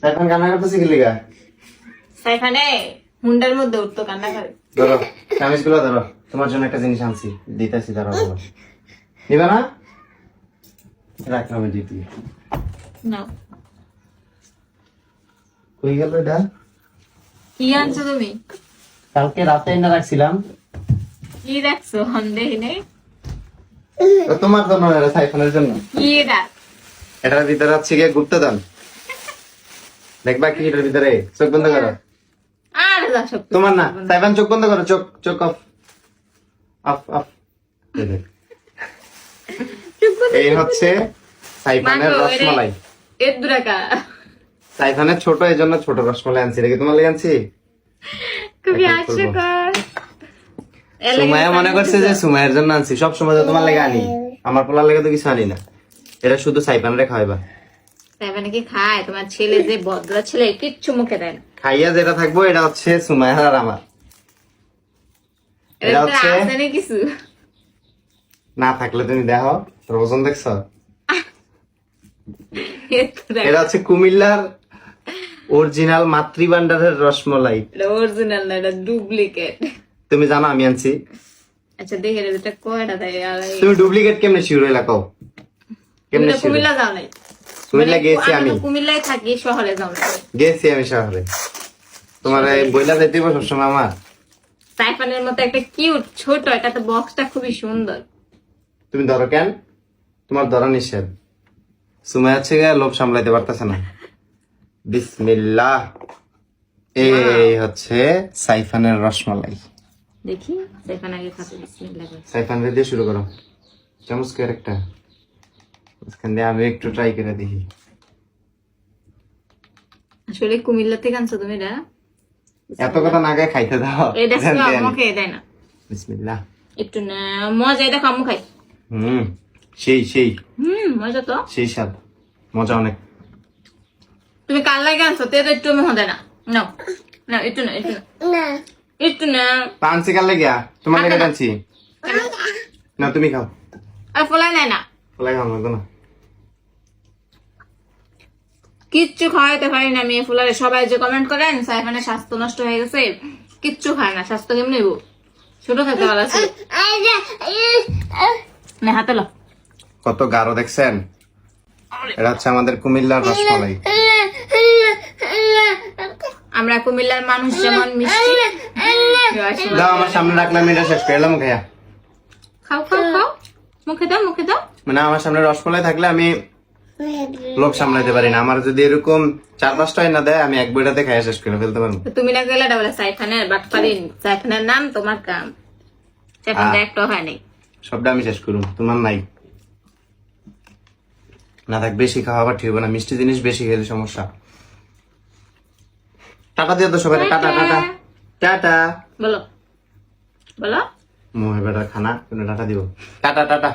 সাইফান কান্না করতেছে কি লিগা? সাইফানে হুন্ডার মধ্যে উঠতো কান্না করে। ধরো কামিজগুলো ধরো, তোমার জন্য একটা জিনিস আনছি, দিতেছি ধরো। নিবে না? রাখলাম আমি দিতে। নাও। কই গেল এটা? কি আনছো তুমি? কালকে রাতে এনে রাখছিলাম। কি দেখছো? সন্দেহ নেই। তো তোমার জন্য, এটা সাইফানের জন্য। কি এটা? এটার ভিতরে আছে গিয়ে গুপ্তধন। দেখবা কি এটার ভিতরে? চোখ বন্ধ করো। আর যা সব তোমার না, সাইফান চোখ বন্ধ করো, চোখ চোখ অফ অফ অফ। এই হচ্ছে সাইফানের রসমালাই। এর দুরাকা সাইফানের ছোট, এই জন্য ছোট রসমালাই আনছি। দেখি তোমার লেগে আনছি। খুবই হাস্যকর। সুমাইয়া মনে করছে যে সুমাইয়ের জন্য আনছি, সব সময় তো তোমার লেগে আনি, আমার পোলার লেগে তো কিছু আনি না। এটা শুধু সাইফানরে খাওয়াইবা। সাইফানে কি খায়? তোমার ছেলে যে ভদ্র ছেলে, কিচ্ছু মুখে দেয় না। খাইয়া যেটা থাকবো এটা হচ্ছে সুমাইয়া আর আমার। এটা হচ্ছে আছে না কিছু? না থাকলে তুমি দেখো, তোর ওজন দেখছো? এর দুরাকা। এটা হচ্ছে কুমিল্লার অরিজিনাল মাতৃভান্ডারের রসমলাই। এটা অরিজিনাল না, এটা ডুপ্লিকেট। তুমি জানো আমি আনছি। আচ্ছা দেখে রে, এটা কয়টা দেয়? আর এই- তুমি ডুপ্লিকেট কেমনে শিওর হইলা কও? তুমি কেমনে তো শিওর? কুমিল্লা যাও নাই? কুমিল্লা গেছি আমি আমি, তো কুমিল্লায় থাকি, শহরে যাও না। গেছি আমি শহরে। তোমার এই বইলা যাইতে সবসময় আমার। সাইফানের মতো একটা কিউট ছোট, এটা তো বক্সটা খুবই সুন্দর। তুমি ধরো কেন? তোমার ধরা নিষেধ। সুমাই হচ্ছে গিয়ে লোভ সামলাইতে পারতেছে না। বিসমিল্লাহ। এই হচ্ছে সাইফানের রসমালাই। দেখি সাইফান আগে খাতে বিসমিল্লাহ করে। সাইফান দিয়ে শুরু করো। চামচ করে একটা, মাঝখান দিয়ে আমি একটু ট্রাই করে দেখি। আসলে কুমিল্লা থেকে আনছো তুমি এটা? এত কথা না গায়ে খাইতে দাও। এই দেখো আমাকে দেয় না। বিসমিল্লাহ। একটু না মজা, এই দেখো আম্মু খাই। সেই সেই মজা তো। সেই স্বাদ, মজা অনেক। তুমি কাল লাগে আনছো, তে তো একটু মজা দেয় না। নাও নাও, একটু না, একটু না, একটু না। পানসি কাল লেগে তোমার লেগে টানছি না, তুমি খাও। আর ফলাই নেয় না, ফলাই খাও না। কিচ্ছু খাওয়াইতে পারি না আমি ফুলারে। সবাই যে কমেন্ট করেন সাইফানের স্বাস্থ্য নষ্ট হয়ে গেছে, কিচ্ছু খায় না। স্বাস্থ্য কেমন নেবো? ছোট খেতে ভালো আছে না। হাতে লো। কত গাঢ় দেখছেন? এটা হচ্ছে আমাদের কুমিল্লার রসমালাই। আমরা কুমিল্লার মানুষ যেমন মিষ্টি। দাও আমার সামনে রাখলাম, এটা শেষ করে এলাম খাইয়া। খাও খাও খাও, মুখে দাও মুখে দাও। মানে আমার সামনে রসমালাই থাকলে আমি লোভ সামলাইতে পারি না। আমার যদি এরকম 4-5টা না দেয়, আমি এক বইটাতে খাইয়া শেষ করে ফেলতে পারবো। তো তুমি না গেলে এটা বলে সাইফানের বাটপারি। সাইফানের নাম তোমার কাম। সাইফান একটা হয় নাই। সবটা আমি শেষ করুম, তোমার নাই না থাক। বেশি খাওয়া আবার ঠিক হবে না, মিষ্টি জিনিস বেশি খেলে সমস্যা। টাটা দিয়ে তো সবাই, টাটা টাটা টাটা। বলো বলো। মোহে বেটার খানা, টাটা দিব। Tata tata.